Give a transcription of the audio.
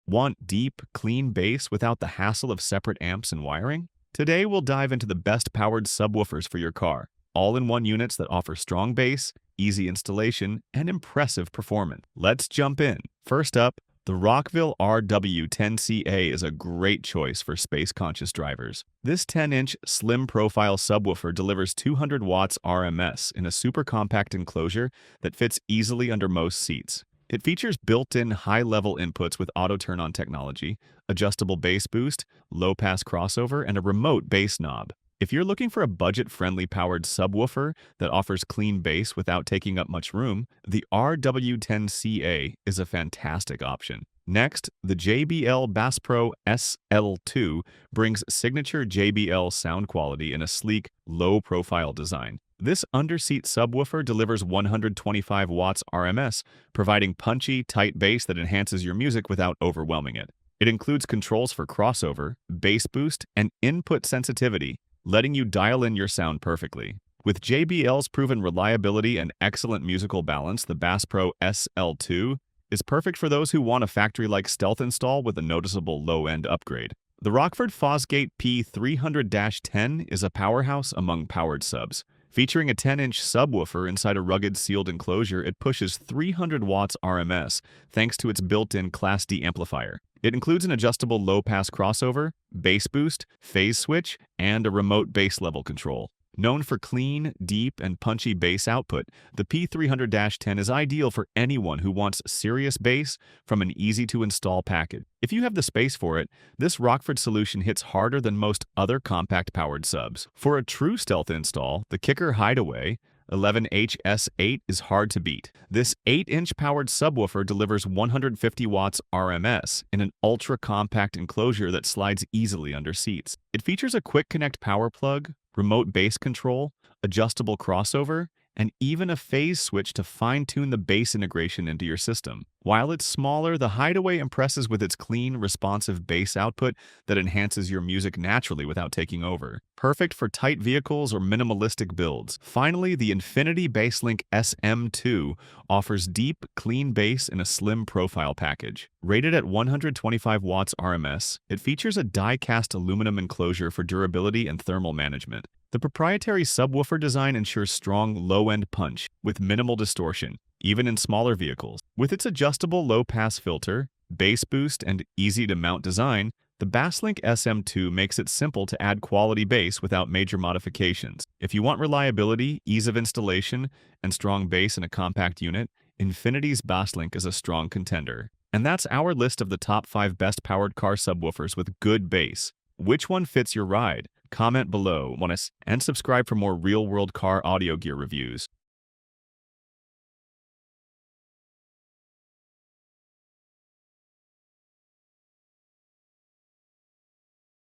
Want deep, clean bass without the hassle of separate amps and wiring? Today we'll dive into the best powered subwoofers for your car, all-in-one units that offer strong bass, easy installation, and impressive performance. Let's jump in. First up, the Rockville RW10CA is a great choice for space-conscious drivers. This 10-inch slim-profile subwoofer delivers 200 watts RMS in a super compact enclosure that fits easily under most seats. It features built-in high-level inputs with auto turn-on technology, adjustable bass boost, low-pass crossover, and a remote bass knob. If you're looking for a budget-friendly powered subwoofer that offers clean bass without taking up much room, the RW10CA is a fantastic option. Next, the JBL BassPro SL2 brings signature JBL sound quality in a sleek, low-profile design. This underseat subwoofer delivers 125 watts RMS, providing punchy, tight bass that enhances your music without overwhelming it. It includes controls for crossover, bass boost, and input sensitivity, letting you dial in your sound perfectly. With JBL's proven reliability and excellent musical balance, the BassPro SL2 is perfect for those who want a factory-like stealth install with a noticeable low-end upgrade. The Rockford Fosgate P300-10 is a powerhouse among powered subs. Featuring a 10-inch subwoofer inside a rugged sealed enclosure, it pushes 300 watts RMS thanks to its built-in Class D amplifier. It includes an adjustable low-pass crossover, bass boost, phase switch, and a remote bass level control. Known for clean, deep, and punchy bass output, the P300-10 is ideal for anyone who wants serious bass from an easy-to-install package. If you have the space for it, this Rockford solution hits harder than most other compact-powered subs. For a true stealth install, the kicker Hideaway 11HS8 is hard to beat. This 8-inch powered subwoofer delivers 150 watts RMS in an ultra-compact enclosure that slides easily under seats. It features a quick connect power plug, remote bass control, adjustable crossover, and even a phase switch to fine-tune the bass integration into your system. While it's smaller, the Hideaway impresses with its clean, responsive bass output that enhances your music naturally without taking over. Perfect for tight vehicles or minimalistic builds. Finally, the Infinity Basslink SM2 offers deep, clean bass in a slim profile package. Rated at 125 watts RMS, it features a die-cast aluminum enclosure for durability and thermal management. The proprietary subwoofer design ensures strong, low-end punch with minimal distortion, even in smaller vehicles. With its adjustable low-pass filter, bass boost, and easy-to-mount design, the Basslink SM2 makes it simple to add quality bass without major modifications. If you want reliability, ease of installation, and strong bass in a compact unit, Infinity's Basslink is a strong contender. And that's our list of the top 5 best powered car subwoofers with good bass. Which one fits your ride? Comment below, and subscribe for more real-world car audio gear reviews.